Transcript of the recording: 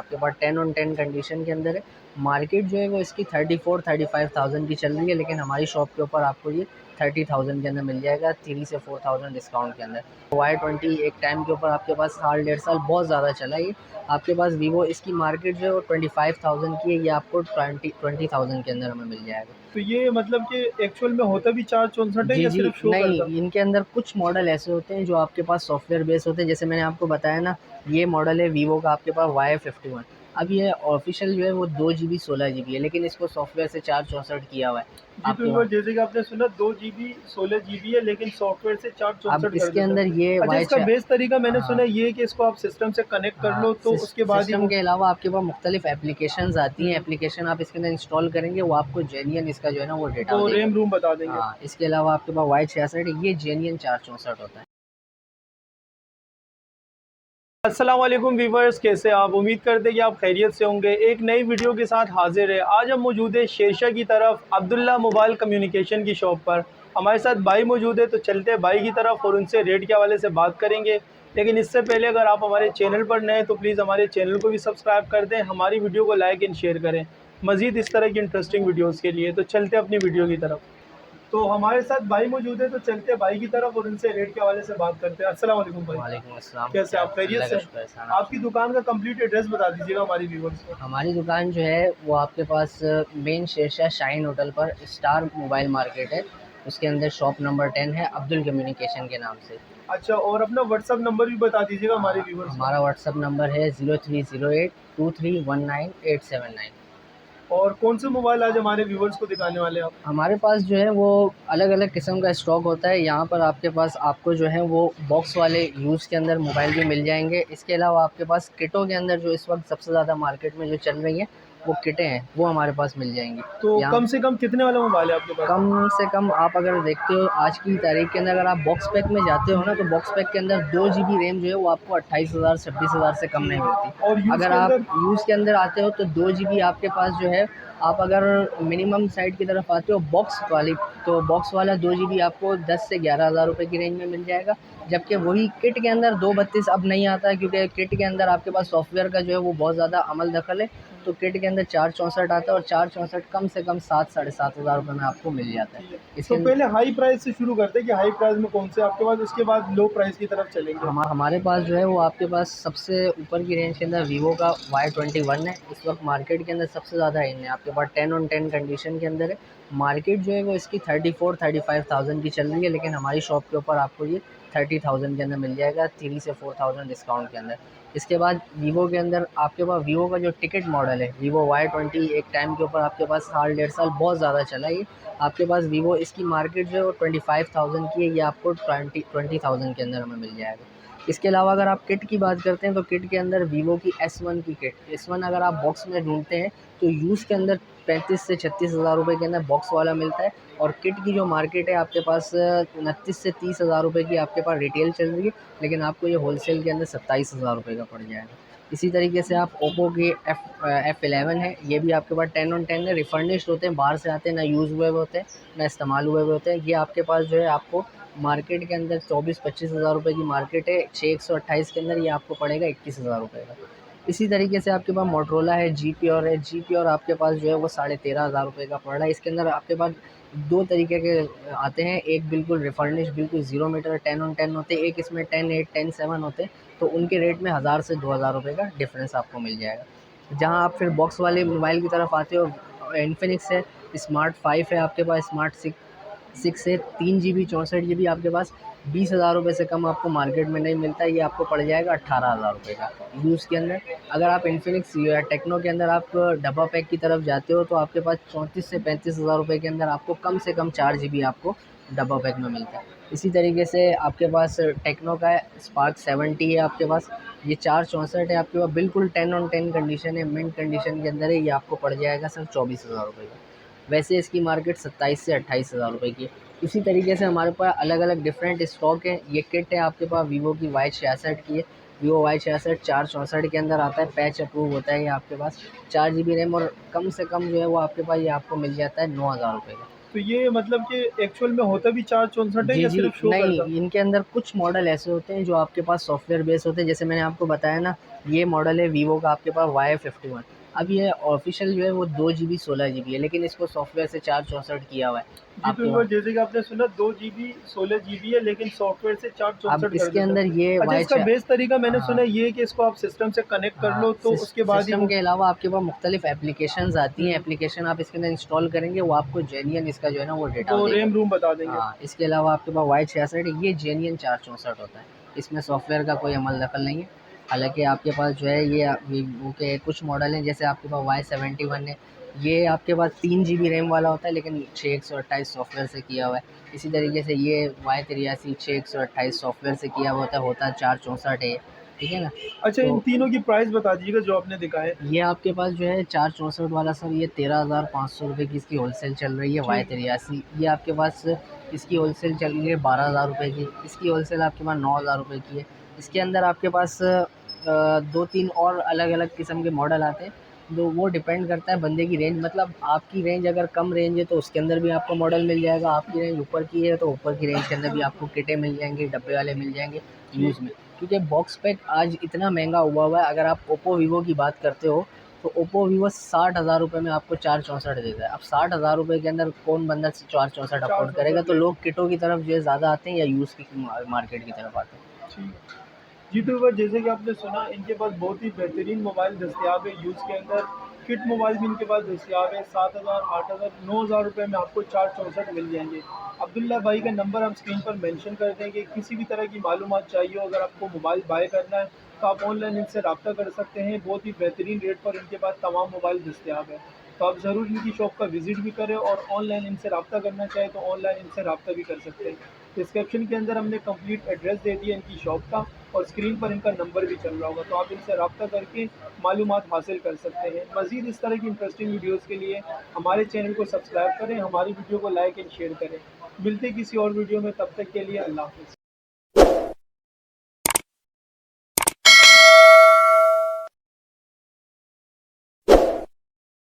आपके पास 10/10 कंडीशन के अंदर है। मार्केट जो है वो इसकी 34-35,000 की चल रही है, लेकिन हमारी शॉप के ऊपर आपको ये 30,000 के अंदर मिल जाएगा, 3 से 4,000 डिस्काउंट के अंदर। Y20 एक टाइम के ऊपर आपके पास साल 1.5 साल बहुत ज़्यादा चला ये। आपके पास वीवो इसकी मार्केट जो है वो 25,000 की है, ये आपको 20,000 के अंदर हमें मिल जाएगा। तो ये मतलब कि एक्चुअल में होता भी 464 है जी, या जी। सिर्फ शो नहीं, करता? इनके अंदर कुछ मॉडल ऐसे होते हैं जो आपके पास सॉफ्टवेयर बेस होते हैं, जैसे मैंने आपको बताया ना, ये मॉडल है वीवो का आपके पास Y51। अब ये ऑफ़िशियल जो है वो 2 जीबी 16 जीबी है, लेकिन इसको सॉफ्टवेयर से 464 किया हुआ है जी, तो आपके इनका पास। जैसे कि आपने सुना 2 जीबी 16 जीबी है, लेकिन सॉफ्टवेयर से अब 464 कर इसके देता अंदर है। ये अच्छा, वाई इसका छ बेस तरीका मैंने हाँ, सुना है ये है कि इसको आप सिस्टम से कनेक्ट कर हाँ। लो तो उसके बाद ही सिस्टम वो। के अलावा आपके पास मुख्तलिफ़ एप्लीकेशंस आती हैं, हुँ, एप्लीकेशन आप इसके अंदर इंस्टॉल करेंगे, वो आपको जेन्युइन इसका जो है ना वो डेटा वो देगा। रैम रूम बता देंगे। हाँ, इसके अलावा आपके पास Y66 ये जेन्युइन 464 होता है। अस्सलाम वालेकुम व्यूवर्स, कैसे आप? उम्मीद करते हैं कि आप खैरियत से होंगे। एक नई वीडियो के साथ हाजिर है। आज हम मौजूद है शेरशाह की तरफ अब्दुल्ला मोबाइल कम्युनिकेशन की शॉप पर। हमारे साथ भाई मौजूद है, तो चलते हैं भाई की तरफ और उनसे रेट के हवाले से बात करेंगे। लेकिन इससे पहले अगर आप हमारे चैनल पर नए हैं तो प्लीज़ हमारे चैनल को भी सब्सक्राइब कर दें, हमारी वीडियो को लाइक एंड शेयर करें मज़ीद इस तरह की इंटरेस्टिंग वीडियोज़ के लिए। तो चलते हैं अपनी वीडियो की तरफ। तो हमारे साथ भाई मौजूद है, तो चलते हैं भाई की तरफ और उनसे रेट के हवाले से बात करते हैं। अस्सलाम वालेकुम भाई। वालेकुम अस्सलाम। कैसे क्या आप? खैरियत अल्लाह का से? शुक्र है, एहसान आप आपकी सुनाएँ। दुकान का कंप्लीट एड्रेस बता दीजिएगा हमारी व्यूवर्स को। हमारी दुकान जो है वो आपके पास मेन शेरशाह शाइन होटल पर स्टार मोबाइल मार्केट है, उसके अंदर शॉप नंबर 10 है, अब्दुल कम्युनिकेशन के नाम से। अच्छा, और अपना व्हाट्सअप नंबर भी बता दीजिएगा हमारे व्यूवर्स को। हमारा व्हाट्सअप नंबर है 03082319 879। और कौन से मोबाइल आज हमारे व्यूवर्स को दिखाने वाले हैं आप? हमारे पास जो है वो अलग अलग किस्म का स्टॉक होता है यहाँ पर। आपके पास आपको जो है वो बॉक्स वाले यूज़ के अंदर मोबाइल भी मिल जाएंगे। इसके अलावा आपके पास किटों के अंदर जो इस वक्त सबसे ज़्यादा मार्केट में जो चल रही हैं वो किटें हैं, वो हमारे पास मिल जाएंगी तो यहाँ। कम से कम कितने वाला मोबाइल है आपके पास? कम से कम आप अगर देखते हो आज की तारीख के अंदर, अगर आप बॉक्स पैक में जाते हो ना, तो बॉक्स पैक के अंदर 2 जीबी रैम जो है वो आपको 28,000 26,000 से कम नहीं और मिलती। यूज़ अगर के आप अंदर? यूज़ के अंदर आते हो तो 2 जीबी आपके पास जो है, आप अगर मिनिमम साइड की तरफ आते हो बॉक्स वाली, तो बॉक्स वाला 2 जीबी आपको 10 से 11,000 रुपये की रेंज में मिल जाएगा। जबकि वही किट के अंदर 232 अब नहीं आता है, क्योंकि किट के अंदर आपके पास सॉफ्टवेयर का जो है वो बहुत ज़्यादा अमल दखल है। तो किट के अंदर 464 आता है, और 464 कम से कम 7 साढ़े 7,000 रुपये में आपको मिल जाता है। ठीक है। इसके तो अंदर पहले हाई प्राइस से शुरू करते हैं कि हाई प्राइस में कौन से आपके पास, उसके बाद लो प्राइस की तरफ चलेंगे। हमारे पास जो है वो आपके पास सबसे ऊपर की रेंज के अंदर वीवो का Y21 है। इस वक्त मार्केट के अंदर सबसे ज़्यादा इन है, आपके पास 10/10 कंडीशन के अंदर है। मार्केट जो है वो इसकी 34-35,000 की चल रही है, लेकिन हमारी शॉप के ऊपर आपको ये 30,000 के अंदर मिल जाएगा, 3 से 4,000 डिस्काउंट के अंदर। इसके बाद वीवो के अंदर आपके पास वीवो का जो टिकट मॉडल है वीवो Y20 एक टाइम के ऊपर आपके पास साल 1.5 साल बहुत ज़्यादा चला ये। आपके पास वीवो इसकी मार्केट जो है वो 25,000 की है, ये आपको 20,000 के अंदर हमें मिल जाएगा। इसके अलावा अगर आप किट की बात करते हैं तो किट के अंदर वीवो की S1 की किट, S1 अगर आप बॉक्स में ढूंढते हैं तो यूज़ के अंदर 35 से 36,000 रुपये के अंदर बॉक्स वाला मिलता है। और किट की जो मार्केट है आपके पास 29 से 30,000 रुपये की आपके पास रिटेल चल रही है, लेकिन आपको ये होलसेल के अंदर 27,000 रुपये का पड़ जाएगा। इसी तरीके से आप ओप्पो के F11 है, ये भी आपके पास 10/10 है, रिफर्निश्ड होते हैं, बाहर से आते हैं, ना यूज़ हुए हुए होते हैं ना इस्तेमाल हुए हुए होते हैं। ये आपके पास जो है आपको मार्केट के अंदर 24-25,000 रुपये की मार्केट है, 6128 के अंदर ये आपको पड़ेगा 21,000 रुपये का। इसी तरीके से आपके पास मोटरोला है, जी प्योर है, जी प्योर आपके पास जो है वो 13,500 रुपये का पड़ रहा है। इसके अंदर आपके पास 2 तरीके के आते हैं, एक बिल्कुल रिफर्निश्ड बिल्कुल 0 मीटर 10/10 होते हैं, एक इसमें 10/8 10/7 होते हैं, तो उनके रेट में 1,000 से 2,000 रुपये का डिफरेंस आपको मिल जाएगा। जहाँ आप फिर बॉक्स वाले मोबाइल की तरफ आते हो, इन्फिनिक्स है, स्मार्ट 5 है आपके पास, स्मार्ट 6 से 3 जीबी 64 जीबी आपके पास 20,000 रुपये से कम आपको मार्केट में नहीं मिलता है, ये आपको पड़ जाएगा 18,000 रुपये का यूज़ के अंदर। अगर आप इन्फिनिक्स या टेक्नो के अंदर आप डब्बा पैक की तरफ जाते हो तो आपके पास 34 से 35,000 रुपये के अंदर आपको कम से कम 4 जीबी आपको डब्बा पैक में मिलता है। इसी तरीके से आपके पास टेक्नो का स्पार्क 70 है आपके पास, ये 464 है आपके पास, बिल्कुल 10/10 कंडीशन है, मिंट कंडीशन के अंदर है, ये आपको पड़ जाएगा सिर्फ 24,000 रुपये का। वैसे इसकी मार्केट 27 से 28,000 रुपये की है। इसी तरीके से हमारे पास अलग अलग डिफरेंट स्टॉक है। ये किट है आपके पास वीवो की Y66 की है, वीवो Y66 464 के अंदर आता है, पैच अप्रूव होता है ये आपके पास, 4 जीबी रैम, और कम से कम जो है वो आपके पास ये आपको मिल जाता है 9,000 रुपये का। तो ये मतलब कि एक्चुअल में होता भी 464 है जी, या जी। सिर्फ शो नहीं, करता? इनके अंदर कुछ मॉडल ऐसे होते हैं जो आपके पास सॉफ्टवेयर बेस होते हैं, जैसे मैंने आपको बताया ना, ये मॉडल है वीवो का आपके पास Y51। अब ये ऑफ़िशियल जो है वो 2 जीबी 16 जीबी है, लेकिन इसको सॉफ्टवेयर से 464 किया हुआ है जी, तो आपके एक पास। बार जैसे कि आपने सुना 2 जीबी 16 जीबी है, लेकिन सॉफ्टवेयर से अब 464 कर इसके देता अंदर है। ये अच्छा, वाई इसका छ बेस तरीका मैंने सुना हाँ, है ये है कि इसको आप सिस्टम से कनेक्ट कर लो तो उसके बाद ही सिस्टम वो के अलावा आपके पास मुख्तलिफ़ एप्लीकेशंस आती हैं, हुँ, एप्लीकेशन आप इसके अंदर इंस्टॉल करेंगे, वो आपको जेन्युइन इसका जो है ना वो डेटा वो देगा। रैम रूम बता देंगे। हाँ, इसके अलावा आपके पास Y66 ये जेन्युइन 464 होता है, इसमें सॉफ्टवेयर का कोई अमल दखल नहीं है। हालाँकि आपके पास जो है ये वीवो के कुछ मॉडल हैं, जैसे आपके पास Y71 है, ये आपके पास 3 जीबी रैम वाला होता है, लेकिन 6 128 सॉफ्टवेयर से किया हुआ है। इसी तरीके से ये Y83 6 128 सॉफ्टवेयर से किया हुआ होता है 464 है ये, ठीक है ना? अच्छा, इन तो तीनों की प्राइस बता दीजिएगा जो आपने दिखाए। ये आपके पास जो है 464 वाला सर, ये 13,500 रुपये की इसकी होलसेल चल रही है। ठीक है। Y83 ये आपके पास इसकी होलसेल चल रही है 12,000 रुपये की, इसकी होलसेल आपके पास 9,000 रुपये की है। इसके अंदर आपके पास 2-3 और अलग अलग किस्म के मॉडल आते हैं, तो वो डिपेंड करता है बंदे की रेंज, मतलब आपकी रेंज अगर कम रेंज है तो उसके अंदर भी आपको मॉडल मिल जाएगा, आपकी रेंज ऊपर की है तो ऊपर की रेंज के अंदर भी आपको किटें मिल जाएंगी, डब्बे वाले मिल जाएंगे ठीक। यूज़ में। क्योंकि बॉक्स पैक आज इतना महंगा हुआ है, अगर आप ओप्पो वीवो की बात करते हो तो ओप्पो वीवो 60,000 रुपये में आपको 464 देता है। अब 60,000 रुपये के अंदर कौन बंदा 464 अफोर्ड करेगा, 464 तो लेगा। लोग किटों की तरफ जो है ज़्यादा आते हैं या यूज़ की मार्केट की तरफ आते हैं। ठीक। जी, तो बस जैसे कि आपने सुना इनके पास बहुत ही बेहतरीन मोबाइल दस्तयाब है यूज़ के अंदर। किट मोबाइल भी इनके पास दस्तयाब है, 7,000, 8,000, 9,000 रुपये में आपको 464 मिल जाएँगे। अब्दुल्ला भाई का नंबर हम स्क्रीन पर मेंशन कर देंगे, किसी भी तरह की मालूमात चाहिए हो, अगर आपको मोबाइल बाय करना है, तो आप ऑनलाइन इनसे राब्ता कर सकते हैं। बहुत ही बेहतरीन रेट पर इनके पास तमाम मोबाइल दस्तयाब है। तो आप ज़रूर इनकी शॉप का विज़िट भी करें और ऑनलाइन इनसे राब्ता करना चाहें, तो ऑनलाइन इनसे राब्ता भी कर सकते हैं। डिस्क्रिप्शन के अंदर हमने कंप्लीट एड्रेस दे दिया इनकी शॉप का और स्क्रीन पर इनका नंबर भी चल रहा होगा, तो आप इनसे रब्ता करके मालूमात हासिल कर सकते हैं। मज़ीद इस तरह की इंटरेस्टिंग वीडियोज़ के लिए हमारे चैनल को सब्सक्राइब करें, हमारी वीडियो को लाइक एंड शेयर करें। मिलते हैं किसी और वीडियो में, तब तक के लिए अल्लाह हाफ़िज़।